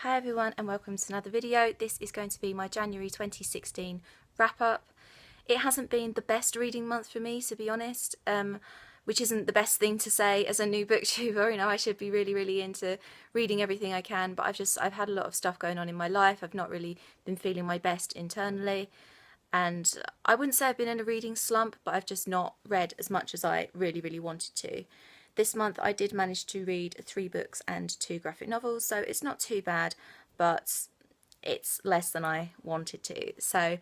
Hi everyone and welcome to another video. This is going to be my January 2016 wrap up. It hasn't been the best reading month for me, to be honest, which isn't the best thing to say as a new booktuber. You know, I should be really into reading everything I can, but I've had a lot of stuff going on in my life. I've not really been feeling my best internally, and I wouldn't say I've been in a reading slump, but I've just not read as much as I really wanted to. This month I did manage to read 3 books and 2 graphic novels, so it's not too bad, but it's less than I wanted to. So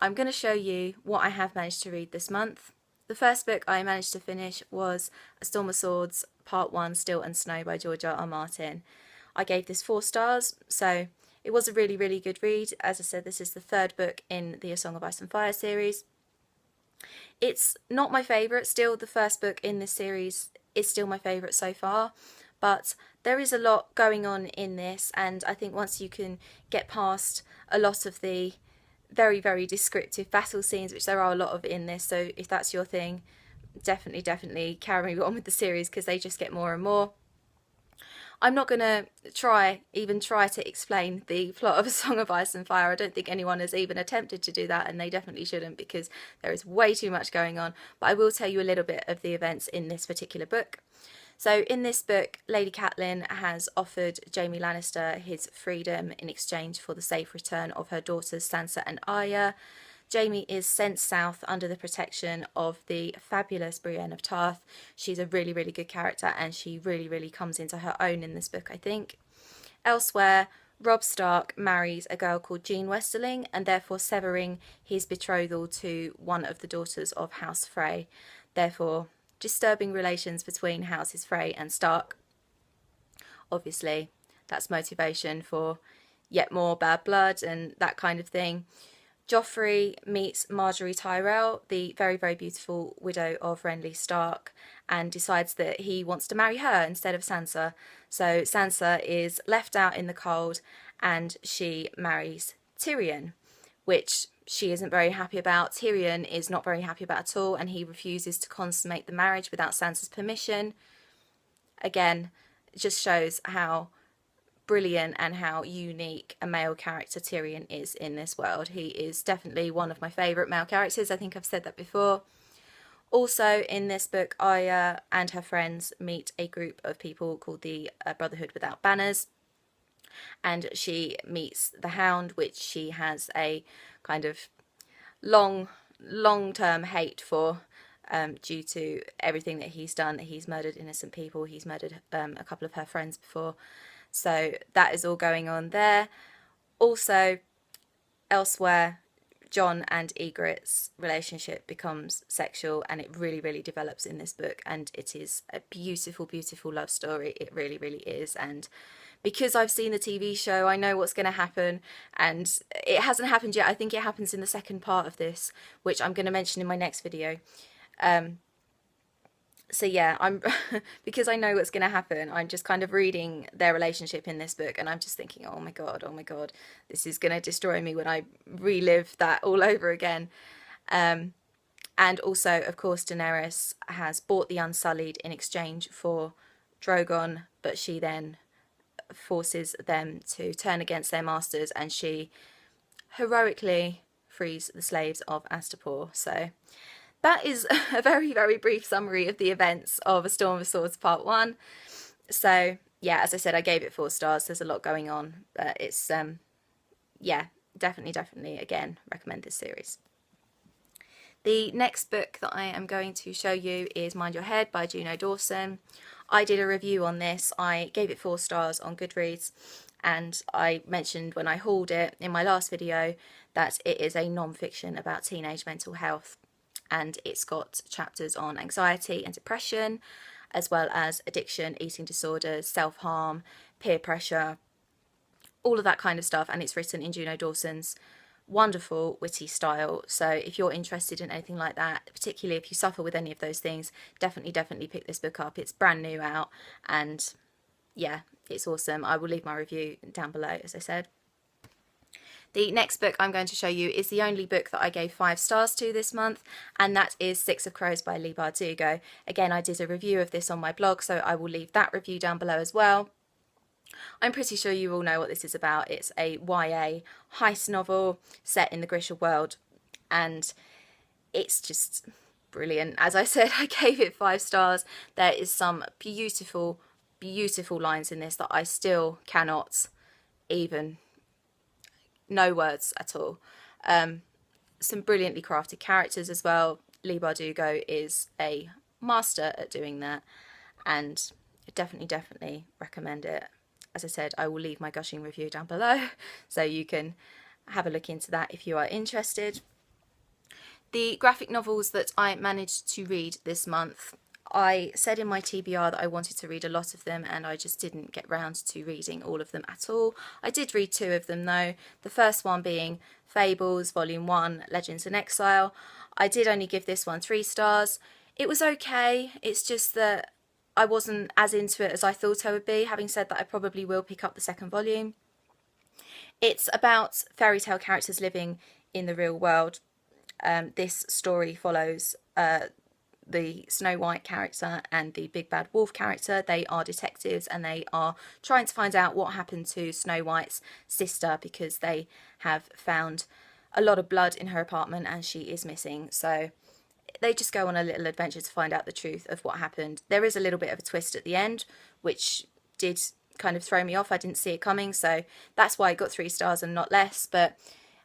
I'm going to show you what I have managed to read this month. The first book I managed to finish was A Storm of Swords, Part 1, Still and Snow by George R.R. Martin. I gave this 4 stars, so it was a really good read. As I said, this is the 3rd book in the A Song of Ice and Fire series. It's not my favourite, still the first book in this series is still my favourite so far, but there is a lot going on in this, and I think once you can get past a lot of the very descriptive battle scenes, which there are a lot of in this, so if that's your thing, definitely carry on with the series because they just get more and more. I'm not going to even try to explain the plot of A Song of Ice and Fire. I don't think anyone has even attempted to do that, and they definitely shouldn't because there is way too much going on. But I will tell you a little bit of the events in this particular book. So in this book, Lady Catelyn has offered Jaime Lannister his freedom in exchange for the safe return of her daughters Sansa and Arya. Jaime is sent south under the protection of the fabulous Brienne of Tarth. She's a really good character, and she really comes into her own in this book, I think. Elsewhere, Robb Stark marries a girl called Jean Westerling, and therefore severing his betrothal to one of the daughters of House Frey. Therefore, disturbing relations between Houses Frey and Stark. Obviously, that's motivation for yet more bad blood and that kind of thing. Joffrey meets Margaery Tyrell, the very beautiful widow of Renly Stark, and decides that he wants to marry her instead of Sansa. So Sansa is left out in the cold and she marries Tyrion, which she isn't very happy about. Tyrion is not very happy about at all, and he refuses to consummate the marriage without Sansa's permission. Again, it just shows how brilliant and how unique a male character Tyrion is in this world. He is definitely one of my favourite male characters. I think I've said that before. Also in this book, Arya and her friends meet a group of people called the Brotherhood Without Banners, and she meets the Hound, which she has a kind of long-term hate for, due to everything that he's done. That he's murdered innocent people, he's murdered a couple of her friends before. So that is all going on there. Also, elsewhere, Jon and Ygritte's relationship becomes sexual, and it really develops in this book, and it is a beautiful love story. It really is, and because I've seen the TV show, I know what's going to happen, and it hasn't happened yet. I think it happens in the second part of this, which I'm going to mention in my next video. So yeah, I'm because I know what's going to happen, I'm just kind of reading their relationship in this book, and I'm just thinking, oh my god, this is going to destroy me when I relive that all over again. And also, of course, Daenerys has bought the Unsullied in exchange for Drogon, but she then forces them to turn against their masters, and she heroically frees the slaves of Astapor. So that is a very brief summary of the events of A Storm of Swords Part 1. So yeah, as I said, I gave it 4 stars. There's a lot going on, but it's yeah, definitely again recommend this series. The next book that I am going to show you is Mind Your Head by Juno Dawson. I did a review on this. I gave it 4 stars on Goodreads, and I mentioned when I hauled it in my last video that it is a non-fiction about teenage mental health. And it's got chapters on anxiety and depression, as well as addiction, eating disorders, self-harm, peer pressure, all of that kind of stuff. And it's written in Juno Dawson's wonderful, witty style. So if you're interested in anything like that, particularly if you suffer with any of those things, definitely pick this book up. It's brand new out, and yeah, it's awesome. I will leave my review down below, as I said. The next book I'm going to show you is the only book that I gave 5 stars to this month, and that is Six of Crows by Leigh Bardugo. Again, I did a review of this on my blog, so I will leave that review down below as well. I'm pretty sure you all know what this is about. It's a YA heist novel set in the Grisha world, and it's just brilliant. As I said, I gave it 5 stars. There is some beautiful, beautiful lines in this that I still cannot even, no words at all. Some brilliantly crafted characters as well. Leigh Bardugo is a master at doing that, and definitely recommend it. As I said, I will leave my gushing review down below so you can have a look into that if you are interested. The graphic novels that I managed to read this month, I said in my TBR that I wanted to read a lot of them, and I just didn't get round to reading all of them at all. I did read 2 of them though, the first one being Fables Volume 1, Legends in Exile. I did only give this one 3 stars. It was okay, it's just that I wasn't as into it as I thought I would be. Having said that, I probably will pick up the 2nd volume. It's about fairy tale characters living in the real world. This story follows the Snow White character and the Big Bad Wolf character. They are detectives and they are trying to find out what happened to Snow White's sister, because they have found a lot of blood in her apartment and she is missing. So they just go on a little adventure to find out the truth of what happened. There is a little bit of a twist at the end, which did kind of throw me off. I didn't see it coming, so that's why I got 3 stars and not less. But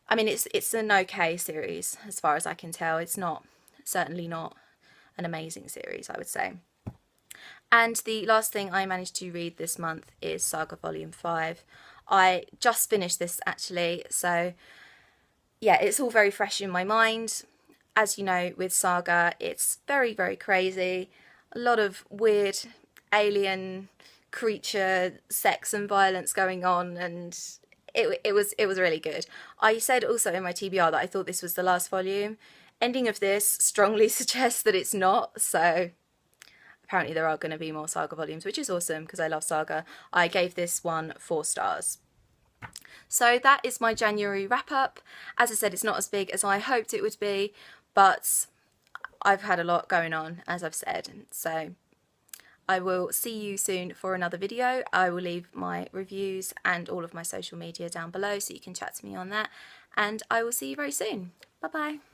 I mean, it's an okay series as far as I can tell. It's not, certainly not an amazing series, I would say. And the last thing I managed to read this month is Saga Volume 5. I just finished this actually, so yeah, it's all very fresh in my mind. As you know, with Saga, it's very, very crazy. A lot of weird alien creature sex and violence going on, and it was really good. I said also in my TBR that I thought this was the last volume. Ending of this strongly suggests that it's not, so apparently there are going to be more Saga volumes, which is awesome because I love Saga. I gave this one 4 stars. So that is my January wrap up. As I said, it's not as big as I hoped it would be, but I've had a lot going on, as I've said, so I will see you soon for another video. I will leave my reviews and all of my social media down below so you can chat to me on that, and I will see you very soon. Bye bye.